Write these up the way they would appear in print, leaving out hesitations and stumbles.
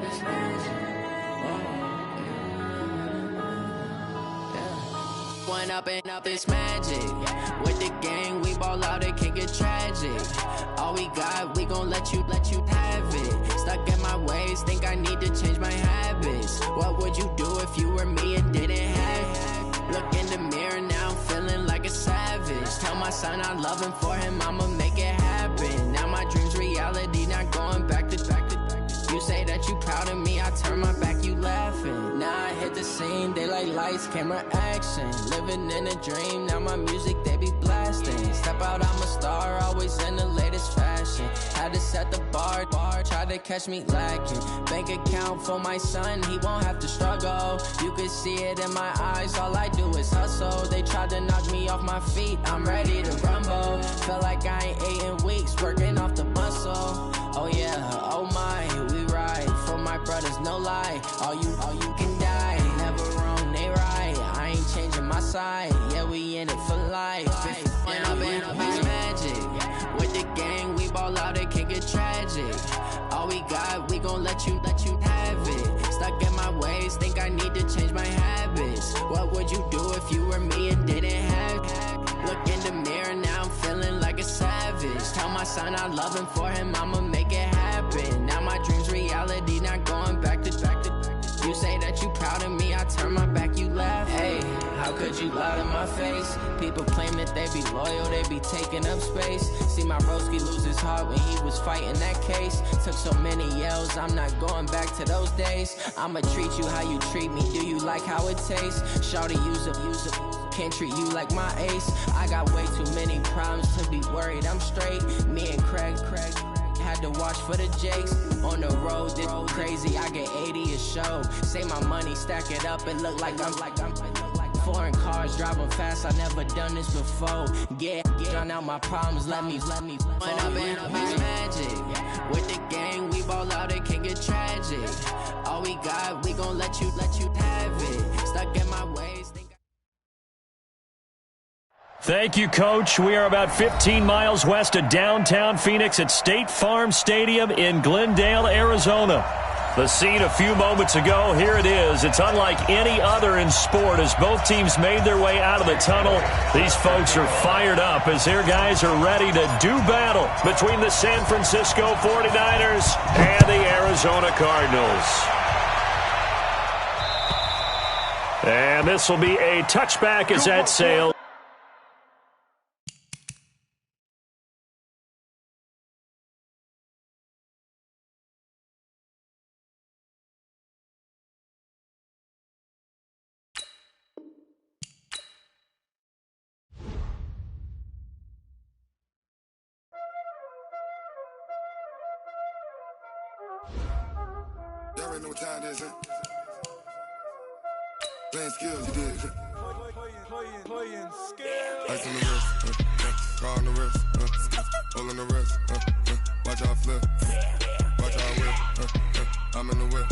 this magic. One up and up this magic. With the gang, we ball out, it can get tragic. All we got, we gon' let you have it. Stuck in my ways, think I need to change my habits. What would you do if you were me and didn't have it? Look in the mirror now, I'm feeling like a savage. Tell my son I love him, for him I'ma make it happen. Now my dream's reality, not going back to. You say that you proud of me, I turn my back, you laughing. Now I hit the scene, they like lights, camera, action. Living in a dream, now my music, they be blasting. Step out, I'm a star, always in the latest fashion. Had to set the bar, try to catch me lacking. Bank account for my son, he won't have to struggle. You can see it in my eyes, all I do is hustle. They tried to knock me off my feet, I'm ready to rumble. Feel like I ain't ate in weeks, working off the muscle. Oh yeah, oh my, we ride for my brothers, no lie. All you can die, never wrong, they right. I ain't changing my side, yeah, we in it for life. When up and up is magic. With the gang, we ball out, it can get tragic. All we got, we gon' let you have it. Stuck in my ways, think I need to change my habits. What would you do if you were me and didn't have it? Look in the mirror now, I'm feeling like a savage. Tell my son I love him, for him I'ma make it happen. Now my dream's reality, not going back to. You say that you proud of me, I turn my back, you laugh. Hey, how could you lie to my face? People claim that they be loyal, they be taking up space. See my broski lose his heart when he was fighting that case. Took so many yells, I'm not going back to those days. I'ma treat you how you treat me, do you like how it tastes? Shawty, use up, can't treat you like my ace. I got way too many problems to be worried, I'm straight. Me and Craig had to watch for the Jakes. On the road, this crazy, I get 80 a show. Say my money, stack it up, and look like I'm foreign cars, driving fast, I never done this before. Yeah, drown out my problems, let me When up and up is magic. With the gang, we ball out, it can get tragic. All we got, we gon' let you have it. Stuck in my ways, Thank you, Coach. We are about 15 miles west of downtown Phoenix at State Farm Stadium in Glendale, Arizona. The scene a few moments ago, here it is. It's unlike any other in sport as both teams made their way out of the tunnel. These folks are fired up as their guys are ready to do battle between the San Francisco 49ers and the Arizona Cardinals. And this will be a touchback as that sails. Y'all already know what time it is, huh? Playing skills, you did. Playing skills. Ice on the wrist, car on the wrist, hole on the wrist, watch how I flip, watch how I whip, I'm in the whip,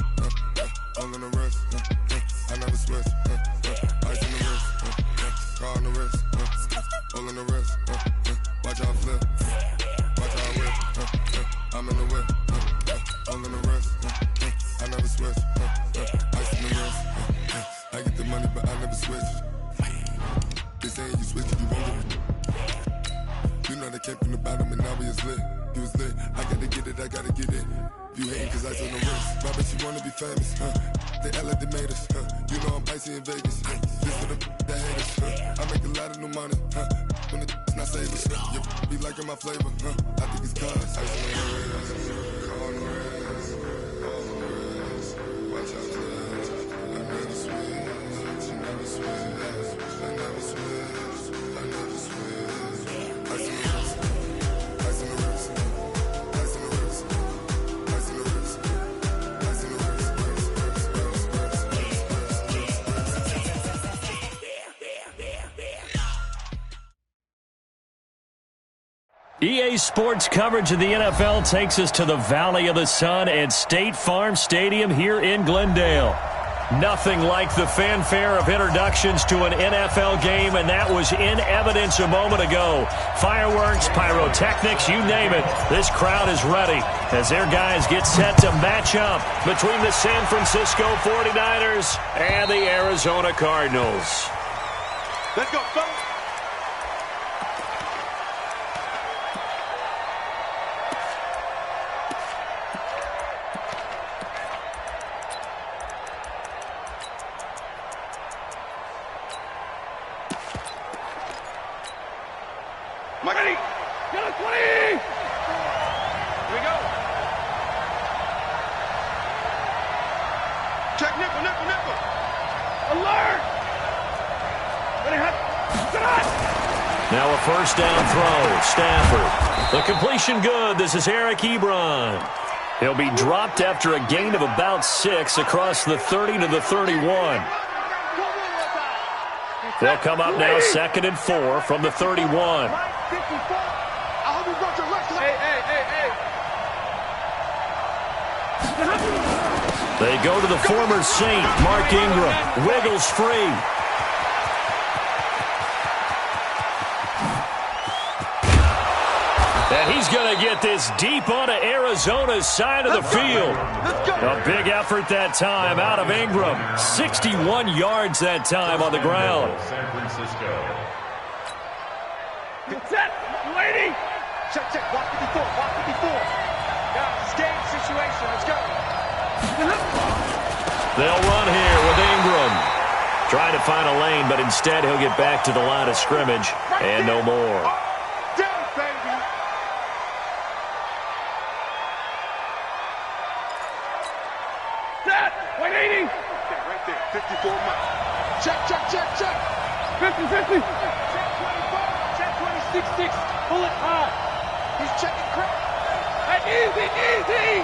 hole on the wrist, I never switch, ice on the wrist, car on the wrist, hole on the wrist, watch how I flip, watch how I whip, I'm in the whip, hole on the wrist, I never switch, ice on the wrist, I get the money but I never switch. They saying you switch, you won't get it. You know they came from the bottom and now we is lit. You was lit, I gotta get it, I gotta get it. You hating cause ice on the wrist. My bitch, you wanna be famous, They act like they made us, You know I'm icy in Vegas, This for the that hate us, I make a lot of new money, When it's not savers, You be liking my flavor, I think it's cause ice on the wrist, car on the wrist, all on the wrist, watch out for this. I never switch, you never switch, I never switch, I never switch. Ice on the wrist, ice on the wrist, ice on the wrist, ice on the wrist, ice on the wrist, EA Sports coverage of the NFL takes us to the Valley of the Sun at State Farm Stadium here in Glendale. Nothing like the fanfare of introductions to an NFL game, and that was in evidence a moment ago. Fireworks, pyrotechnics, you name it. This crowd is ready as their guys get set to match up between the San Francisco 49ers and the Arizona Cardinals. Let's go, fellas. Ready. Get a 20. Here we go. Check nickel, nickel, nickel. Alert. Ready, hot. Now a first down throw. Stafford. The completion good. This is Eric Ebron. He'll be dropped after a gain of about 6 across the 30 to the 31. They'll come up now 2nd and 4 from the 31. They go to the former Saint, Mark Ingram. Wiggles free. And he's going to get this deep onto Arizona's side of the field. A big effort that time out of Ingram. 61 yards that time on the ground. San Francisco. Get set. Lady. Check, check. Walk 54. Walk 54. Guys, game situation. Let's go. They'll run here with Ingram. Trying to find a lane, but instead he'll get back to the line of scrimmage and no more. Down, baby. Set. 180. Right there. 54 miles. Check, check, check, check. 50-50. Check 24. Check 26-6. Pull it high. He's checking crap. Easy, easy.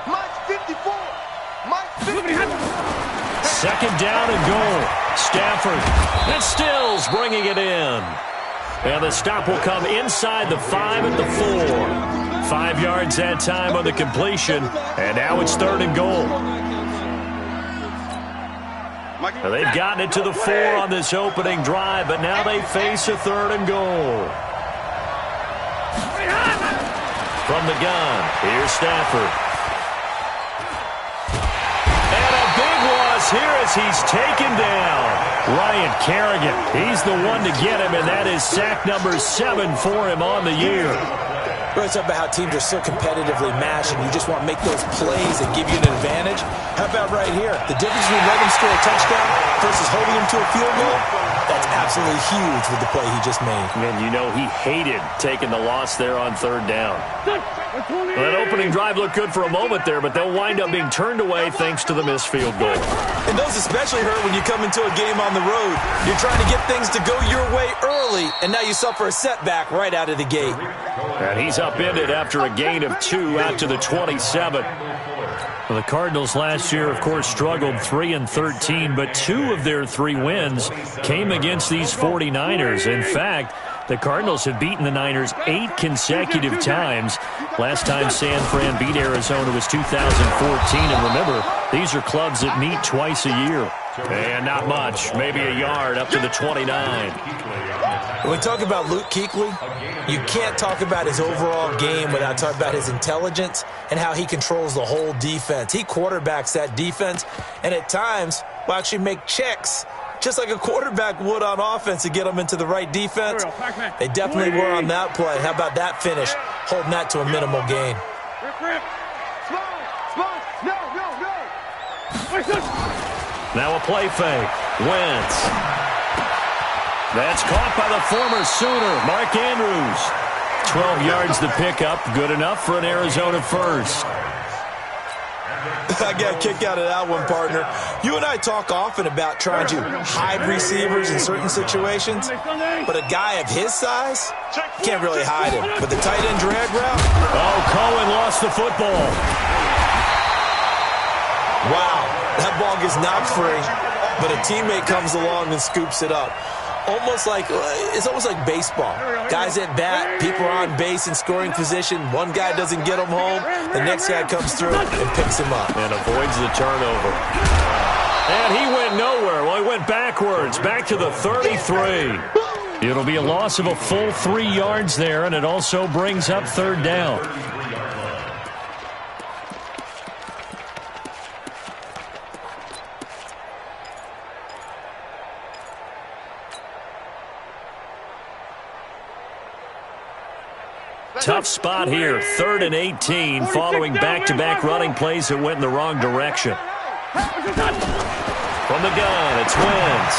Mine's 54. Mine's 50. 2nd down and goal. Stafford. And Stills bringing it in. And the stop will come inside the 5 at the 4. 5 yards that time on the completion. And now it's 3rd and goal. Now they've gotten it to the 4 on this opening drive, but now they face a 3rd and goal. From the gun, here's Stafford. And a big loss here as he's taken down. Ryan Kerrigan, he's the one to get him, and that is sack number 7 for him on the year. It's about how teams are so competitively matched, and you just want to make those plays that give you an advantage. How about right here? The difference between letting him score a touchdown versus holding him to a field goal, that's absolutely huge with the play he just made. And you know he hated taking the loss there on 3rd down. Well, that opening drive looked good for a moment there, but they'll wind up being turned away thanks to the missed field goal. And those especially hurt when you come into a game on the road. You're trying to get things to go your way early, and now you suffer a setback right out of the gate. And he's upended after a gain of 2 out to the 27. Well, the Cardinals last year, of course, struggled 3-13, but 2 of their 3 wins came against these 49ers. In fact, the Cardinals have beaten the Niners 8 consecutive times. Last time San Fran beat Arizona was 2014. And remember, these are clubs that meet twice a year. And not much, maybe a yard up to the 29. When we talk about Luke Kuechly, you can't talk about his overall game without talking about his intelligence and how he controls the whole defense. He quarterbacks that defense, and at times will actually make checks just like a quarterback would on offense to get them into the right defense. They definitely were on that play. How about that finish, holding that to a minimal gain? Now a play fake. Wentz. That's caught by the former Sooner, Mark Andrews. 12 yards to pick up. Good enough for an Arizona first. I got a kick out of that one, partner. You and I talk often about trying to hide receivers in certain situations, but a guy of his size can't really hide him. But the tight end drag route? Oh, Cohen lost the football. Wow, that ball gets knocked free, but a teammate comes along and scoops it up. almost like baseball. Guys at bat, people are on base in scoring position. One guy doesn't get him home. The next guy comes through and picks him up. And avoids the turnover. And he went nowhere. Well, he went backwards, back to the 33. It'll be a loss of a full 3 yards there, and it also brings up third down. Tough spot here, 3rd and 18, following back-to-back running plays that went in the wrong direction. From the gun, it's Wentz.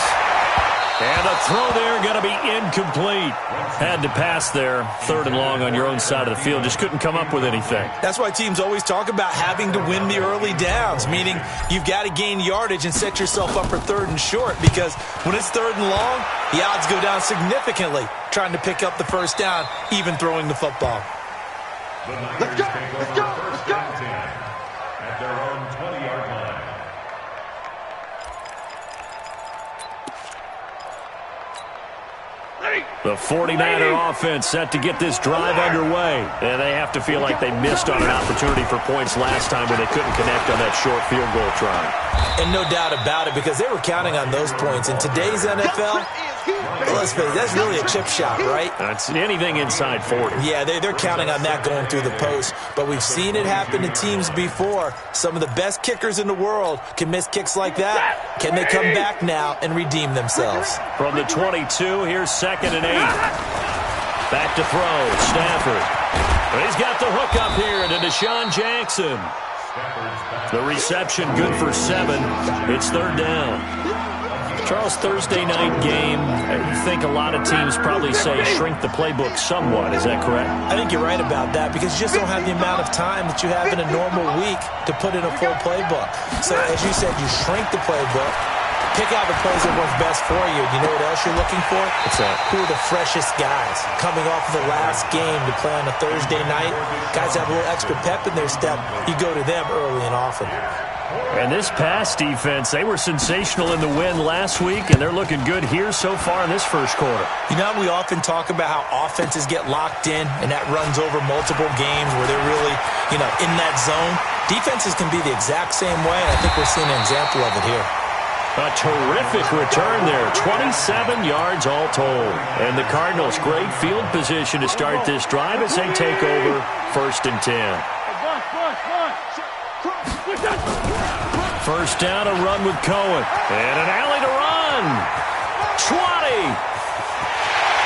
And the throw there going to be incomplete. Had to pass there, 3rd and long on your own side of the field. Just couldn't come up with anything. That's why teams always talk about having to win the early downs, meaning you've got to gain yardage and set yourself up for 3rd and short, because when it's 3rd and long, the odds go down significantly trying to pick up the first down, even throwing the football. Let's go, let's go, let's go. At their own 20-yard line. The 49er offense set to get this drive underway. And they have to feel like they missed on an opportunity for points last time when they couldn't connect on that short field goal try. And no doubt about it, because they were counting on those points. In today's NFL, let's face it, that's really a chip shot, right? That's anything inside 40. Yeah, they're counting on that going through the post. But we've seen it happen to teams before. Some of the best kickers in the world can miss kicks like that. Can they come back now and redeem themselves? From the 22, here's 2nd and 8. Back to throw, Stafford. But he's got the hook up here to Deshaun Jackson. The reception good for 7. It's 3rd down. Charles, Thursday night game, I think a lot of teams probably say shrink the playbook somewhat. Is that correct? I think you're right about that, because you just don't have the amount of time that you have in a normal week to put in a full playbook. So, as you said, you shrink the playbook, pick out the plays that work best for you. You know what else you're looking for? What's that? Who are the freshest guys coming off of the last game to play on a Thursday night? Guys have a little extra pep in their step. You go to them early and often. And this pass defense, they were sensational in the win last week, and they're looking good here so far in this first quarter. You know, we often talk about how offenses get locked in, and that runs over multiple games where they're really, in that zone. Defenses can be the exact same way, and I think we're seeing an example of it here. A terrific return there, 27 yards all told. And the Cardinals, great field position to start this drive as they take over 1st and 10. First down, a run with Cohen. And an alley to run. 20.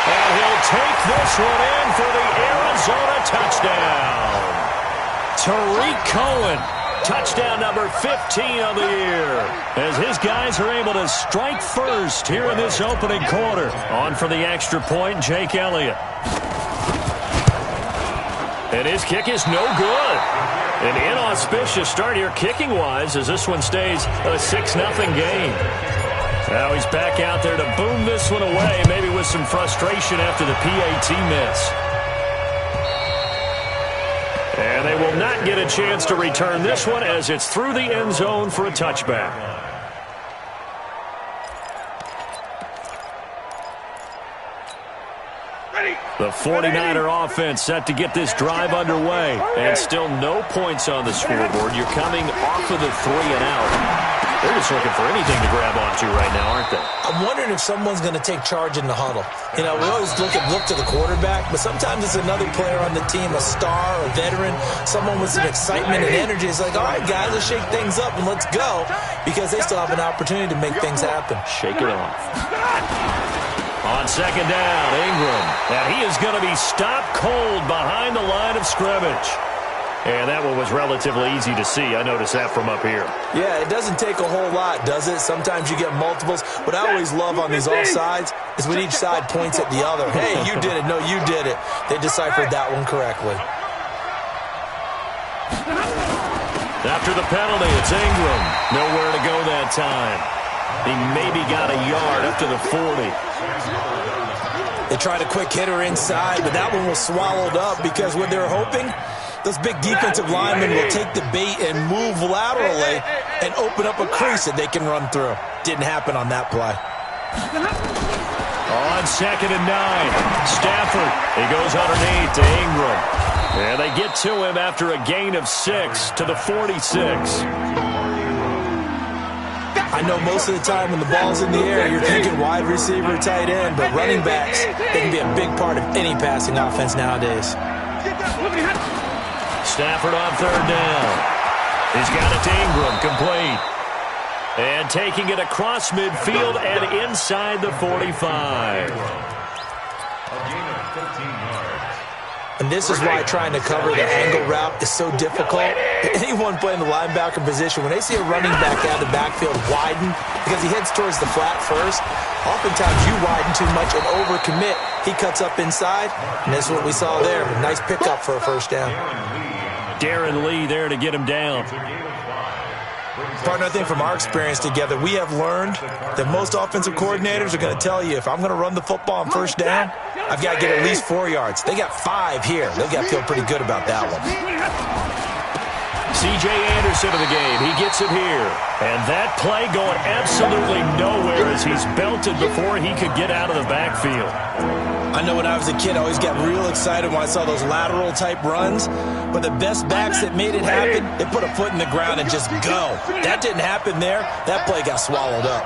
And he'll take this one in for the Arizona touchdown. Tariq Cohen, touchdown number 15 of the year, as his guys are able to strike first here in this opening quarter. On for the extra point, Jake Elliott. And his kick is no good. An inauspicious start here kicking-wise as this one stays a 6-0 game. Now he's back out there to boom this one away, maybe with some frustration after the PAT miss. And they will not get a chance to return this one as it's through the end zone for a touchback. The 49er offense set to get this drive underway. And still no points on the scoreboard. You're coming off of the 3 and out. They're just looking for anything to grab onto right now, aren't they? I'm wondering if someone's going to take charge in the huddle. We always look to the quarterback, but sometimes it's another player on the team, a star, a veteran, someone with some excitement and energy. It's like, all right, guys, let's shake things up and let's go, because they still have an opportunity to make things happen. Shake it off. On 2nd down, Ingram. And he is going to be stopped cold behind the line of scrimmage. And that one was relatively easy to see. I noticed that from up here. Yeah, it doesn't take a whole lot, does it? Sometimes you get multiples. What I always love on these offsides is when each side points at the other. Hey, you did it. No, you did it. They deciphered that one correctly. After the penalty, it's Ingram. Nowhere to go that time. He maybe got a yard up to the 40. They tried a quick hitter inside, but that one was swallowed up because what they're hoping, those big defensive linemen will take the bait and move laterally and open up a crease that they can run through. Didn't happen on that play. On 2nd and 9. Stafford. He goes underneath to Ingram. And they get to him after a gain of 6 to the 46. I know most of the time when the ball's in the air, you're thinking wide receiver, tight end, but running backs, they can be a big part of any passing offense nowadays. Stafford on 3rd down. He's got it to Ingram, complete. And taking it across midfield and inside the 45. And this is why trying to cover the angle route is so difficult. Anyone playing the linebacker position, when they see a running back out of the backfield widen because he heads towards the flat first, oftentimes you widen too much and overcommit. He cuts up inside, and that's what we saw there. A nice pickup for a first down. Darren Lee there to get him down. Partner, I think from our experience together, we have learned that most offensive coordinators are going to tell you, if I'm going to run the football on first down, I've got to get at least 4 yards. They got 5 here. They've got to feel pretty good about that one. C.J. Anderson of the game. He gets it here. And that play going absolutely nowhere as he's belted before he could get out of the backfield. I know when I was a kid, I always got real excited when I saw those lateral-type runs. But the best backs that made it happen, they put a foot in the ground and just go. That didn't happen there. That play got swallowed up.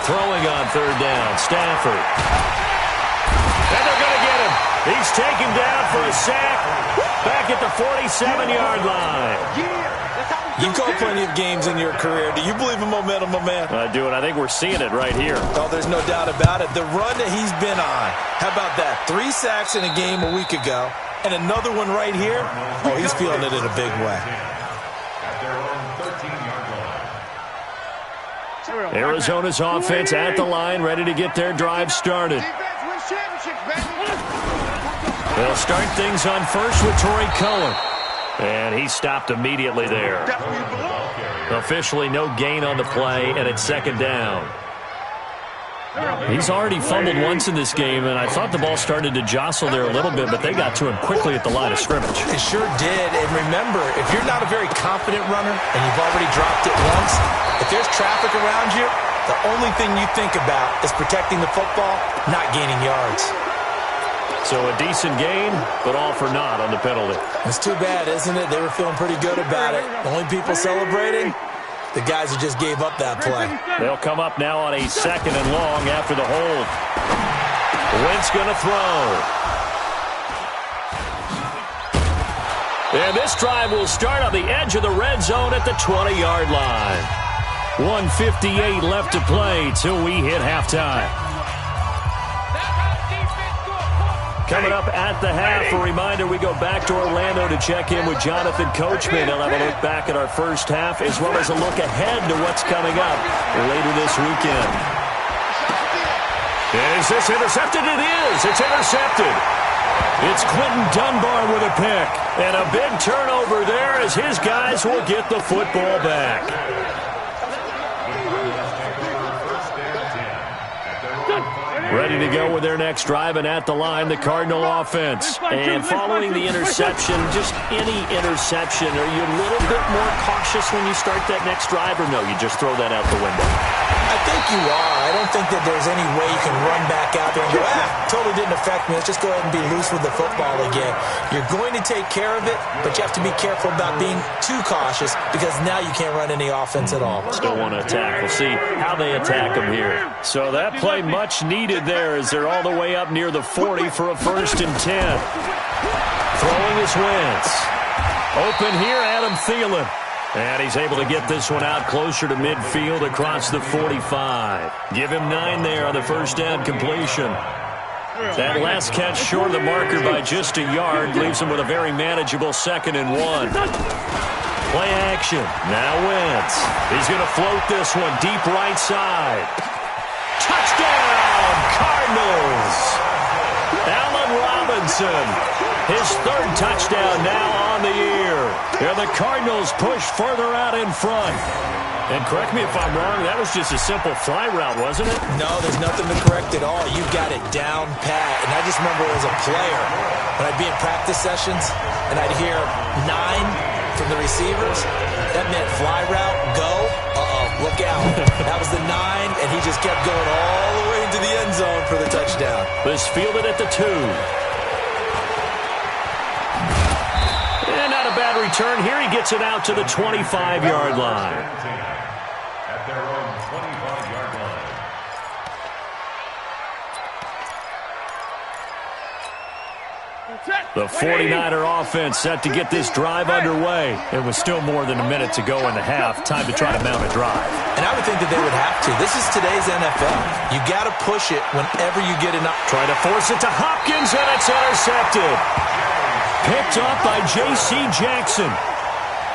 Throwing on 3rd down, Stafford. And they're going to get him. He's taken down for a sack back at the 47-yard line. You've called plenty of games in your career. Do you believe in momentum, my man? I do, and I think we're seeing it right here. Oh, there's no doubt about it. The run that he's been on, how about that? 3 sacks in a game a week ago, and another one right here. Oh, he's feeling it in a big way. Arizona's offense at the line, ready to get their drive started. They'll start things on first with Torrey Cullen. And he stopped immediately there. Officially no gain on the play, and it's 2nd down. He's already fumbled once in this game, and I thought the ball started to jostle there a little bit, but they got to him quickly at the line of scrimmage. It sure did. And remember, if you're not a very confident runner and you've already dropped it once, if there's traffic around you, the only thing you think about is protecting the football, not gaining yards. So a decent gain, but all for naught on the penalty. It's too bad, isn't it? They were feeling pretty good about it. The only people celebrating, the guys who just gave up that play. They'll come up now on a 2nd and long after the hold. Wentz going to throw. And this drive will start on the edge of the red zone at the 20-yard line. 1:58 left to play till we hit halftime. Coming up at the half, a reminder, we go back to Orlando to check in with Jonathan Coachman. He'll have a look back at our first half as well as a look ahead to what's coming up later this weekend. Is this intercepted? It is. It's intercepted. It's Quentin Dunbar with a pick. And a big turnover there as his guys will get the football back. Ready to go with their next drive, and at the line, the Cardinal offense. And following the interception, just any interception, are you a little bit more cautious when you start that next drive, or no, you just throw that out the window? I think you are. I don't think that there's any way you can run back out there and go, totally didn't affect me. Let's just go ahead and be loose with the football again. You're going to take care of it, but you have to be careful about being too cautious because now you can't run any offense at all. Still want to attack. We'll see how they attack them here. So that play much needed there as they're all the way up near the 40 for a 1st and 10. Throwing is Wentz. Open here, Adam Thielen. And he's able to get this one out closer to midfield across the 45. Give him 9 there on the first down completion. That last catch short of the marker by just a yard leaves him with a very manageable 2nd and 1. Play action. Now Wentz. He's going to float this one deep right side. Touchdown, Cardinals. Allen Robinson. His 3rd touchdown now on the year. And the Cardinals push further out in front. And correct me if I'm wrong, that was just a simple fly route, wasn't it? No, there's nothing to correct at all. You got it down pat. And I just remember as a player, when I'd be in practice sessions and I'd hear 9 from the receivers, that meant fly route, go. Uh-oh, look out. That was the 9, and he just kept going all the way the end zone for the touchdown. This fielded at the 2. And not a bad return here. He gets it out to the 25-yard line. At their own 25-yard line. The 49er offense set to get this drive underway. It was still more than a minute to go in the half. Time to try to mount a drive. And I would think that they would have to. This is today's NFL. You got to push it whenever you get enough. Try to force it to Hopkins, and it's intercepted. Picked up by J.C. Jackson.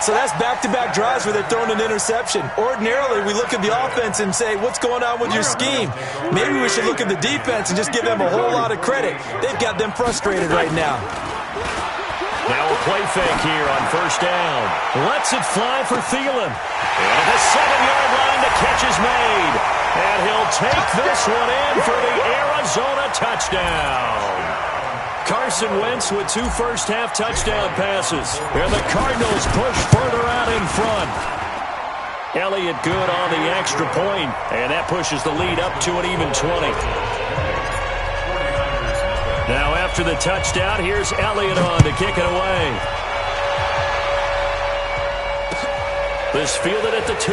So that's back-to-back drives where they're throwing an interception. Ordinarily, we look at the offense and say, what's going on with your scheme? Maybe we should look at the defense and just give them a whole lot of credit. They've got them frustrated right now. Now a play fake here on first down. Lets it fly for Thielen. And at the 7-yard line, the catch is made. And he'll take this one in for the Arizona touchdown. Carson Wentz with 2 first-half touchdown passes. And the Cardinals push further out in front. Elliott good on the extra point, and that pushes the lead up to an even 20. Now after the touchdown, here's Elliott on to kick it away. This fielded at the 2.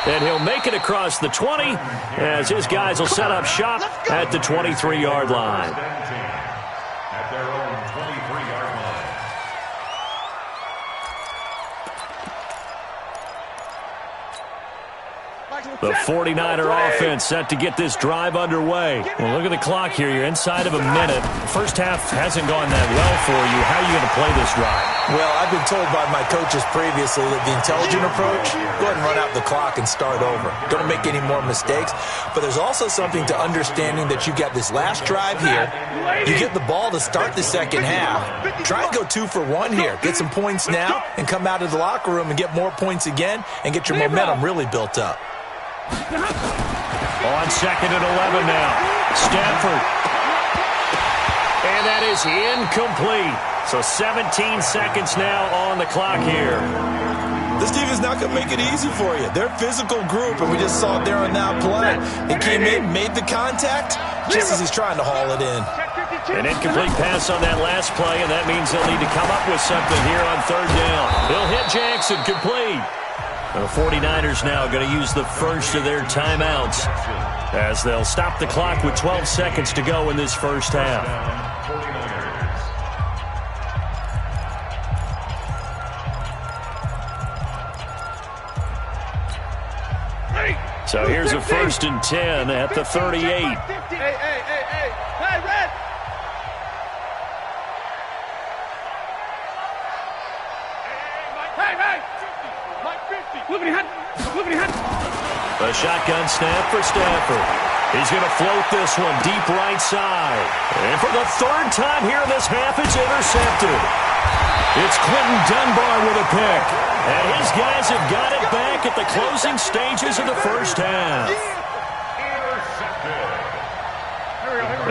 And he'll make it across the 20 as his guys will set up shop at the 23-yard line. At their own 23-yard line. The 49er offense set to get this drive underway. Well, look at the clock here. You're inside of a minute. First half hasn't gone that well for you. How are you going to play this drive? Well, I've been told by my coaches previously that the intelligent approach, go ahead and run out the clock and start over. Don't make any more mistakes. But there's also something to understanding that you got this last drive here. You get the ball to start the second half. Try and go 2 for 1 here. Get some points now and come out of the locker room and get more points again and get your momentum really built up. On second and 11 now. Stafford. And that is incomplete. So 17 seconds now on the clock here. This team is not going to make it easy for you. They're a physical group, and we just saw it there on that play. They came in, made the contact, just as he's trying to haul it in. An incomplete pass on that last play, and that means they'll need to come up with something here on third down. He'll hit Jackson, complete. The 49ers now going to use the first of their timeouts as they'll stop the clock with 12 seconds to go in this first half. So here's a 1st and 10 at the 38. Hey, Red! Hey! The shotgun snap for Stafford. He's going to float this one deep right side. And for the 3rd time here in this half, it's intercepted. It's Quentin Dunbar with a pick. And his guys have got it back at the closing stages of the first half.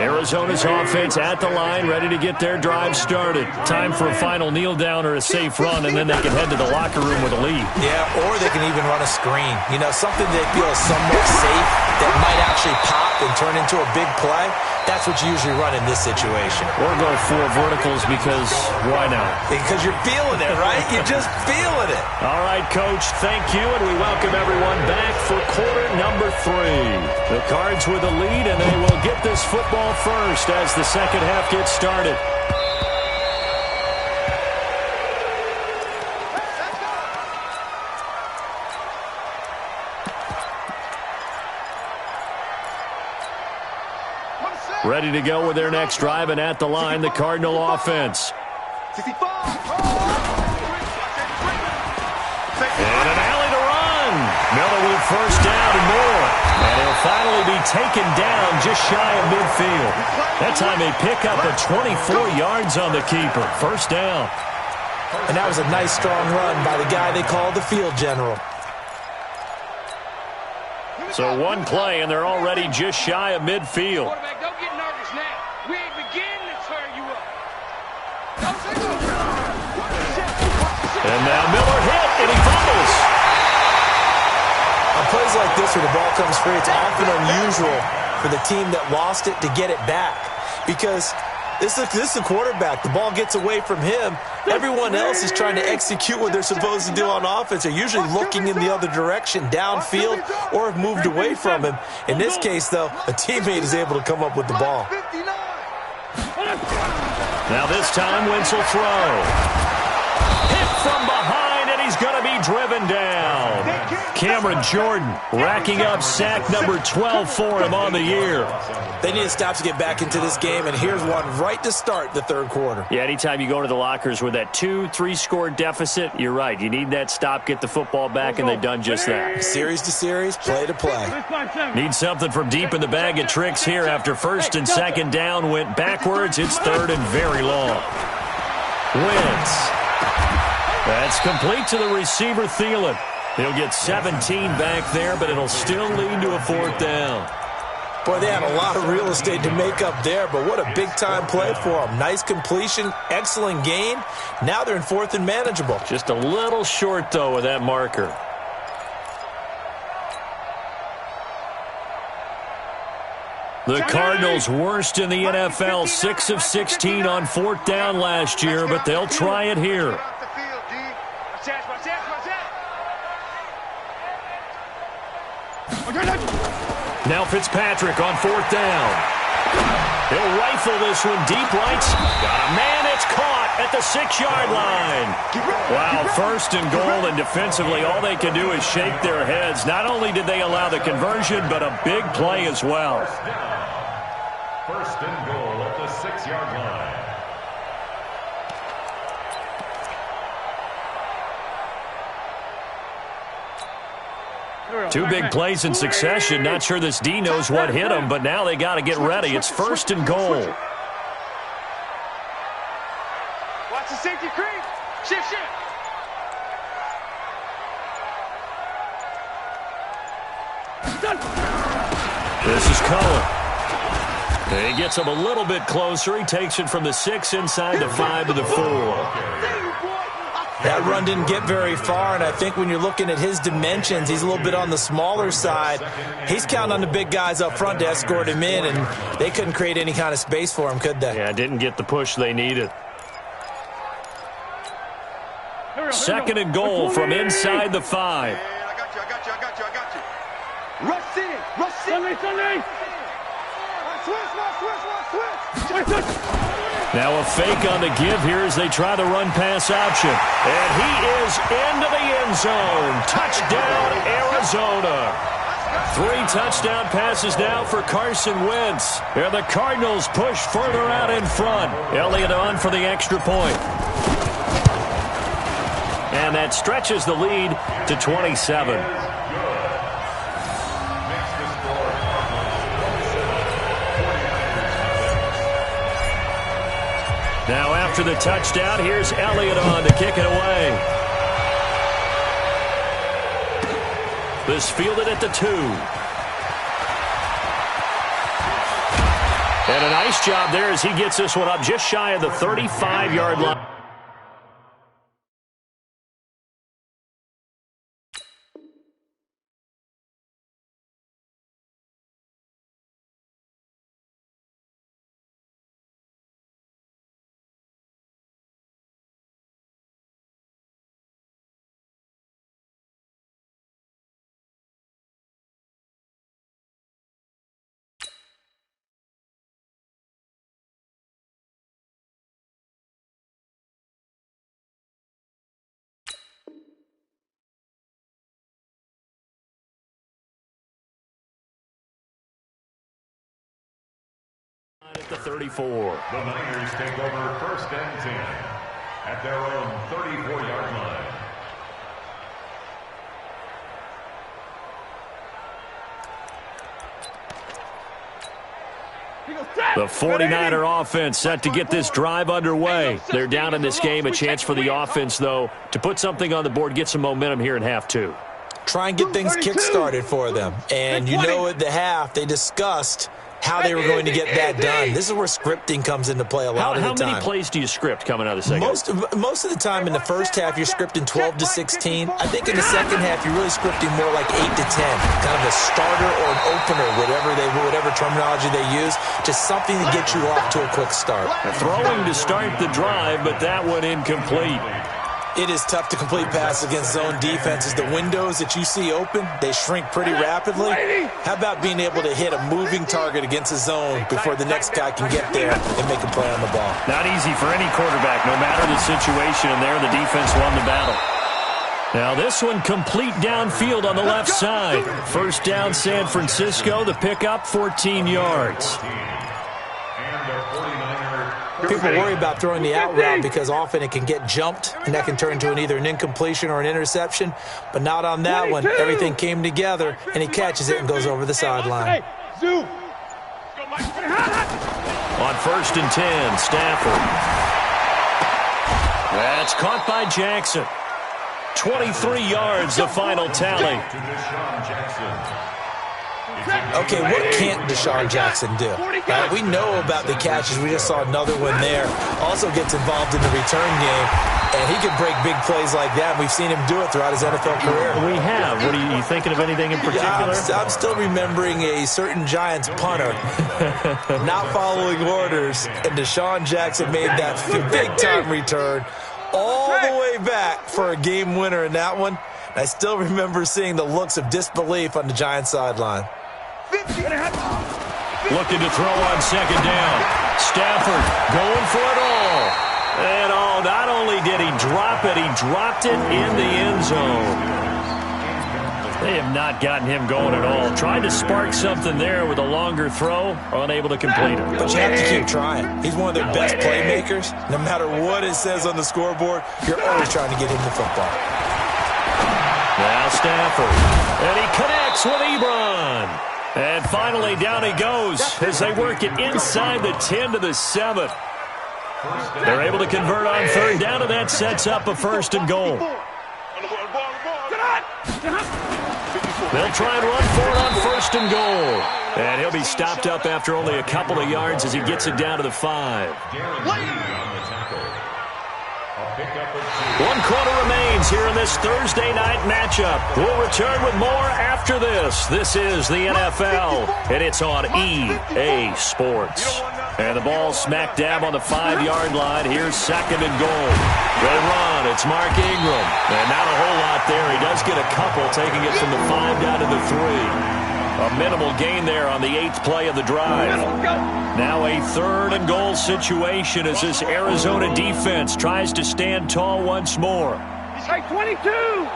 Arizona's offense at the line, ready to get their drive started. Time for a final kneel down or a safe run, and then they can head to the locker room with a lead. Yeah, or they can even run a screen. You know, something they feel somewhat safe that might actually pop and turn into a big play. That's what you usually run in this situation. Or go 4 verticals because why not? Because you're feeling it, right? You're just feeling it. All right, Coach, thank you, and we welcome everyone back for quarter number 3. The Cards with the lead, and they will get this football first as the second half gets started. Ready to go with their next drive, and at the line, the Cardinal offense. And an alley to run. Miller with first down and more. And he'll finally be taken down just shy of midfield. That time they pick up a 24 yards on the keeper. First down. And that was a nice, strong run by the guy they call the field general. So one play, and they're already just shy of midfield. Quarterback, don't get nervous now. We ain't beginning to tear you up. And now Miller hit, and he fumbles. On plays like this where the ball comes free, it's often unusual for the team that lost it to get it back because this is the quarterback. The ball gets away from him. Everyone else is trying to execute what they're supposed to do on offense. They're usually looking in the other direction, downfield, or have moved away from him. In this case, though, a teammate is able to come up with the ball. Now this time, Wentz will throw. Hit from behind, and he's going to be driven down. Cameron Jordan racking up sack number 12 for him on the year. They need to stop to get back into this game, and here's one right to start the third quarter. Yeah, anytime you go to the lockers with that 2-3 score deficit, you're right. You need that stop, get the football back, and they've done just that. Series to series, play to play. Need something from deep in the bag of tricks here after first and second down went backwards. It's third and very long. Wentz. That's complete to the receiver, Thielen. He'll get 17 back there, but it'll still lead to a fourth down. Boy, they had a lot of real estate to make up there, but what a big-time play for them. Nice completion, excellent gain. Now they're in fourth and manageable. Just a little short, though, with that marker. The Cardinals worst in the NFL, 6 of 16 on fourth down last year, but they'll try it here. Now Fitzpatrick on fourth down. He'll rifle this one deep right. Got a man, it's caught at the 6-yard line. Wow, first and goal, and defensively all they can do is shake their heads. Not only did they allow the conversion, but a big play as well. First and goal at the 6-yard line. Two big plays in succession. Not sure this D knows what hit him, but now they got to get ready. It's first and goal. Watch the safety creep. Shift. This is Cullen. He gets him a little bit closer. He takes it from the 6 inside the 5 to the 4. That run didn't get very far, and I think when you're looking at his dimensions, he's a little bit on the smaller side. He's counting on the big guys up front to escort him in, and they couldn't create any kind of space for him, could they? Yeah, didn't get the push they needed. Second and goal from inside the 5. I got you. Rush in. Sunday. Switch. Now a fake on the give here as they try the run-pass option. And he is into the end zone. Touchdown, Arizona. 3 touchdown passes now for Carson Wentz. And the Cardinals push further out in front. Elliott on for the extra point. And that stretches the lead to 27. Now after the touchdown, here's Elliott on to kick it away. This fielded at the 2. And a nice job there as he gets this one up just shy of the 35-yard line. At the 34. The Niners take over first and 10 at their own 34-yard line. The 49er offense set to get this drive underway. They're down in this game. A chance for the offense, though, to put something on the board, get some momentum here in half 2. Try and get things kick-started for them. And you know at the half they discussed how they were going to get that done. This is where scripting comes into play a lot of the time. How many plays do you script coming out of the second? Most of the time in the first half, you're scripting 12 to 16. I think in the second half, you're really scripting more like 8 to 10. Kind of a starter or an opener, whatever terminology they use. Just something to get you off to a quick start. Throwing to start the drive, but that one incomplete. It is tough to complete passes against zone defenses. The windows that you see open, they shrink pretty rapidly. How about being able to hit a moving target against a zone before the next guy can get there and make a play on the ball? Not easy for any quarterback, no matter the situation, and there the defense won the battle. Now this one complete downfield on the left side. First down San Francisco, the pickup 14 yards. People worry about throwing the out route because often it can get jumped, and that can turn into either an incompletion or an interception. But not on that one. Everything came together, and he catches it and goes over the sideline. On 1st and 10, Stafford. That's caught by Jackson. 23 yards, the final tally. Okay, what can't Deshaun Jackson do? Right? We know about the catches. We just saw another one there. Also gets involved in the return game, and he can break big plays like that. We've seen him do it throughout his NFL career. We have. What are you thinking of anything in particular? I'm still remembering a certain Giants punter not following orders, and Deshaun Jackson made that big-time return all the way back for a game winner in that one. I still remember seeing the looks of disbelief on the Giants sideline. Looking to throw on second down. Stafford going for it all. And not only did he drop it, he dropped it in the end zone. They have not gotten him going at all. Tried to spark something there with a longer throw, unable to complete it. But you have to keep trying. He's one of their best playmakers. No matter what it says on the scoreboard, you're always trying to get him the football. Now Stafford, and he connects with Ebron. And finally, down he goes as they work it inside the 10 to the 7. They're able to convert on third down, and that sets up a 1st and goal. They'll try and run for it on 1st and goal. And he'll be stopped up after only a couple of yards as he gets it down to the 5. 1 quarter remains here in this Thursday night matchup. We'll return with more after this. This is the NFL, and it's on EA Sports. And the ball smack dab on the 5-yard line. Here's 2nd and goal. They run. It's Mark Ingram. And not a whole lot there. He does get a couple, taking it from the 5 down to the 3. A minimal gain there on the 8th play of the drive. Now a 3rd and goal situation as this Arizona defense tries to stand tall once more. Hey, 22!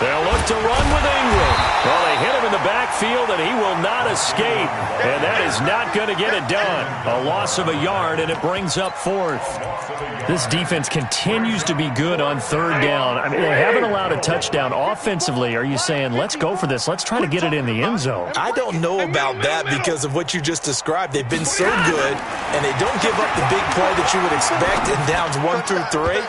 They'll look to run with Ingram. Well, they hit him in the backfield, and he will not escape. And that is not going to get it done. A loss of a yard, and it brings up 4th. This defense continues to be good on 3rd down. I mean, they haven't allowed a touchdown. Offensively, are you saying, let's go for this? Let's try to get it in the end zone. I don't know about that because of what you just described. They've been so good, and they don't give up the big play that you would expect in downs 1 through 3.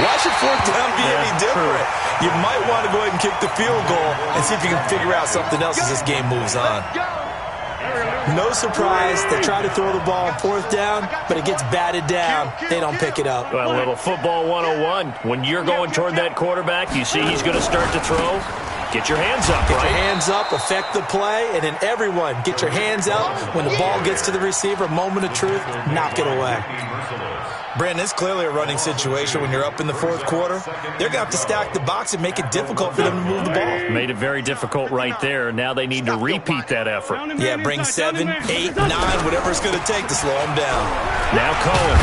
Why should 4th down be any different? You might want to go ahead and kick the field goal and see if you can figure out something else as this game moves on. No surprise, they try to throw the ball on 4th down, but it gets batted down. They don't pick it up. Well, a little football 101. When you're going toward that quarterback, you see he's going to start to throw. Get your hands up, right? Get your hands up, affect the play, and then everyone get your hands out. When the ball gets to the receiver, moment of truth, knock it away. Brandon, it's clearly a running situation when you're up in the 4th quarter. They're going to have to stack the box and make it difficult for them to move the ball. Made it very difficult right there. Now they need to repeat that effort. Yeah, bring 7, 8, 9, whatever it's going to take to slow them down. Now Cohen.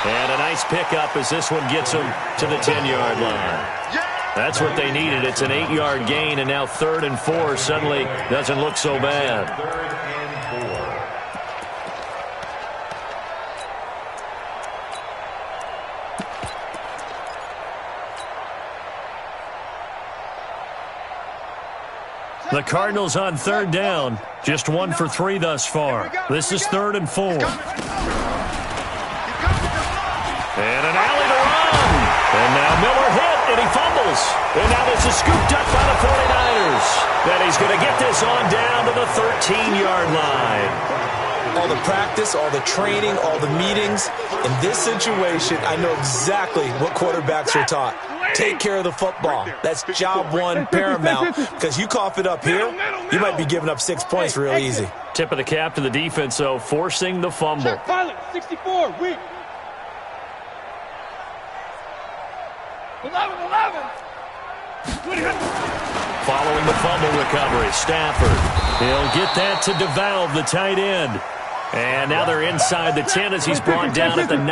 And a nice pickup as this one gets him to the 10-yard line. That's what they needed. It's an 8-yard gain, and now 3rd and 4 suddenly doesn't look so bad. The Cardinals on 3rd down. Just 1 for 3 thus far. This is 3rd and 4. And an alley to run. And now Miller hit, and he fumbles. And now this is scooped up by the 49ers. And he's going to get this on down to the 13-yard line. All the practice, all the training, all the meetings. In this situation, I know exactly what quarterbacks are taught. Take care of the football. That's job one paramount. Because you cough it up here, you might be giving up 6 points real easy. Tip of the cap to the defense, though, forcing the fumble. Pilot, 64, weak. 11. Following the fumble recovery, Stafford. He'll get that to DeValve, the tight end. And now they're inside the 10 as he's brought down at the 9.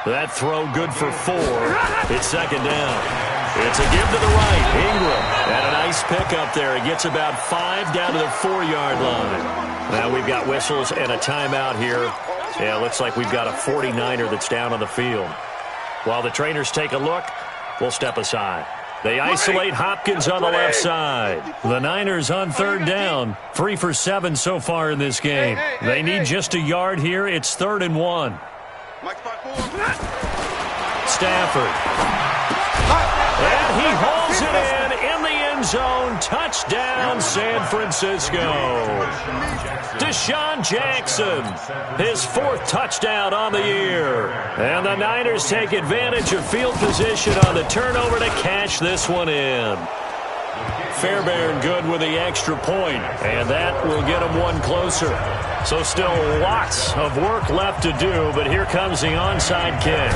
That throw good for 4. It's second down. It's a give to the right. Ingram. And a nice pickup there. He gets about 5 down to the 4-yard line. Now we've got whistles and a timeout here. Yeah, looks like we've got a 49er that's down on the field. While the trainers take a look, we'll step aside. They isolate Hopkins on the left side. The Niners on third down. 3 for 7 so far in this game. They need just a yard here. It's 3rd and 1. Stafford. And he hauls it in the end zone. Touchdown, San Francisco. Deshaun Jackson, his 4th touchdown on the year. And the Niners take advantage of field position on the turnover to cash this one in. Fairbairn good with the extra point, and that will get them one closer. So still lots of work left to do, but here comes the onside kick.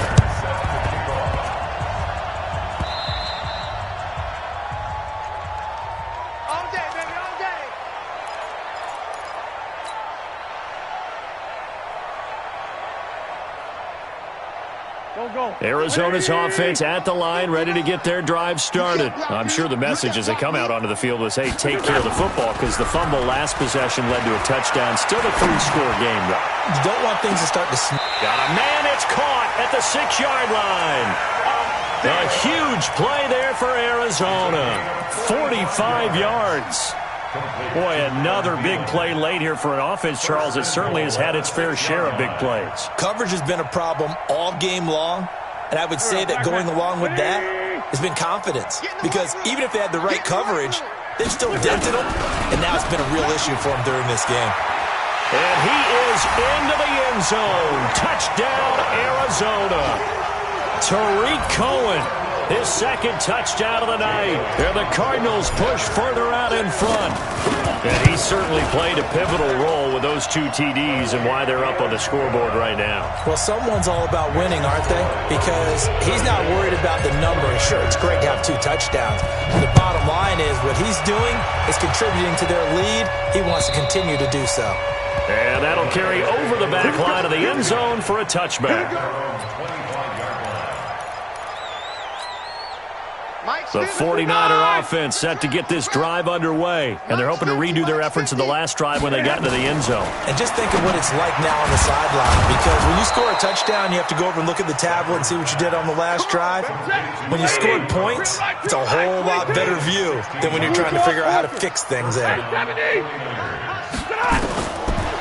Arizona's offense at the line, ready to get their drive started. I'm sure the message as they come out onto the field was, hey, take care of the football, because the fumble last possession led to a touchdown. Still a 3-score game, though. You don't want things to start to... Got a man, it's caught at the 6-yard line. A huge play there for Arizona. 45 yards. Boy, another big play late here for an offense, Charles, that certainly has had its fair share of big plays. Coverage has been a problem all game long, and I would say that going along with that has been confidence. Because even if they had the right coverage, they've still dented them, and now it's been a real issue for them during this game. And he is into the end zone. Touchdown, Arizona. Tariq Cohen, his 2nd touchdown of the night. And the Cardinals push further out in front. And he certainly played a pivotal role with those 2 TDs and why they're up on the scoreboard right now. Well, someone's all about winning, aren't they? Because he's not worried about the number. Sure, it's great to have 2 touchdowns. But the bottom line is what he's doing is contributing to their lead. He wants to continue to do so. And that'll carry over the back line of the end zone for a touchback. The 49er offense set to get this drive underway, and they're hoping to redo their efforts in the last drive when they got into the end zone. And just think of what it's like now on the sideline, because when you score a touchdown, you have to go over and look at the tablet and see what you did on the last drive. When you scored points, it's a whole lot better view than when you're trying to figure out how to fix things there.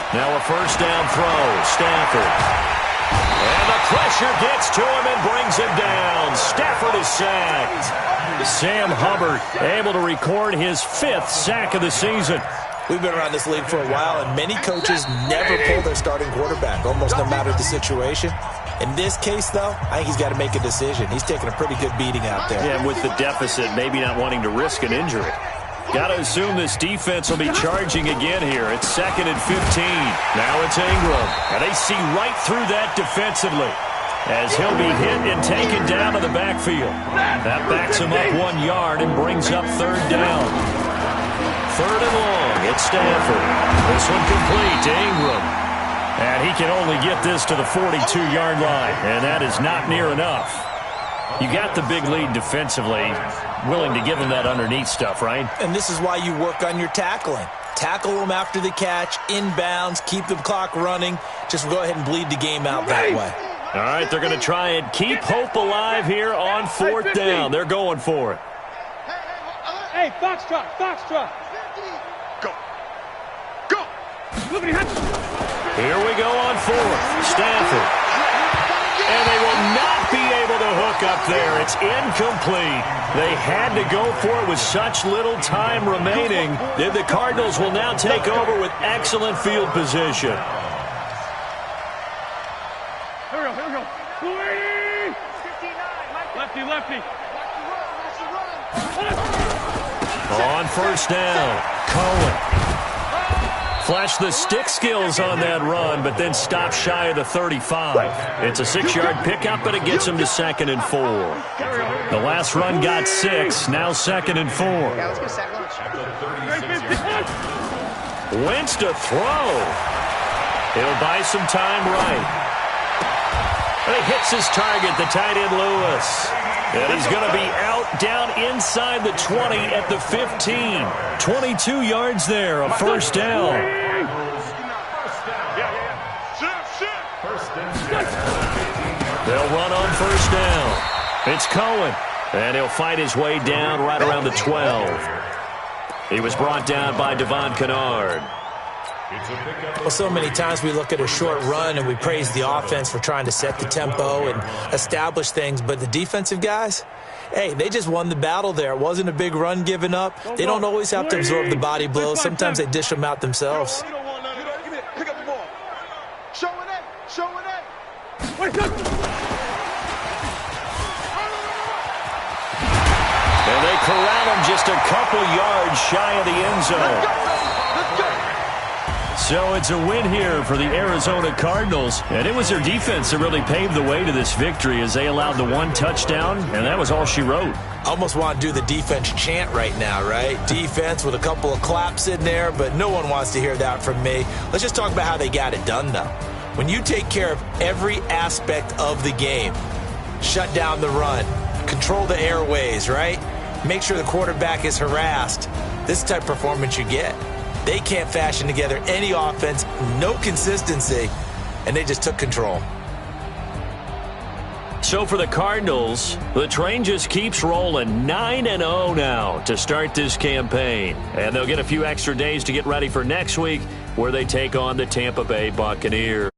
Now a first down throw, Stafford. And the pressure gets to him and brings him down. Stafford is sacked. Sam Hubbard able to record his 5th sack of the season. We've been around this league for a while, and many coaches never pull their starting quarterback, almost no matter the situation. In this case, though, I think he's got to make a decision. He's taking a pretty good beating out there. Yeah, and with the deficit, maybe not wanting to risk an injury. Got to assume this defense will be charging again here. It's 2nd and 15. Now it's Ingram. And they see right through that defensively as he'll be hit and taken down to the backfield. That backs him up 1 yard and brings up 3rd down. 3rd and long. It's Stafford. This one complete to Ingram. And he can only get this to the 42-yard line. And that is not near enough. You got the big lead defensively, willing to give him that underneath stuff, right? And this is why you work on your tackling. Tackle them after the catch, inbounds, keep the clock running. Just go ahead and bleed the game out that way. All right, they're going to try and keep hope alive here on 4th down. They're going for it. Hey, Foxtrot. Go. Here we go on 4th. Stafford. And they will not be able to hook look up there. It's incomplete. They had to go for it with such little time remaining. The Cardinals will now take over with excellent field position. Here we go. Lefty, lefty. On first down, Cohen. Flashed the stick skills on that run, but then stopped shy of the 35. It's a 6-yard pickup, but it gets him to 2nd and 4. The last run got 6, now 2nd and 4. Wentz to throw. He'll buy some time right. But he hits his target, the tight end Lewis. And he's going to be out down inside the 20 at the 15. 22 yards there, a first down. They'll run on first down. It's Cohen, and he'll fight his way down right around the 12. He was brought down by Devon Kennard. Well, so many times we look at a short run and we praise the offense for trying to set the tempo and establish things, but the defensive guys, hey, they just won the battle there. It wasn't a big run given up. They don't always have to absorb the body blows. Sometimes they dish them out themselves. Pick up the ball. Show it. And they corral him just a couple yards shy of the end zone. So it's a win here for the Arizona Cardinals. And it was their defense that really paved the way to this victory as they allowed the 1 touchdown, and that was all she wrote. Almost want to do the defense chant right now, right? Defense with a couple of claps in there, but no one wants to hear that from me. Let's just talk about how they got it done, though. When you take care of every aspect of the game, shut down the run, control the airways, right? Make sure the quarterback is harassed. This is the type of performance you get. They can't fashion together any offense, no consistency, and they just took control. So for the Cardinals, the train just keeps rolling 9-0 now to start this campaign. And they'll get a few extra days to get ready for next week where they take on the Tampa Bay Buccaneers.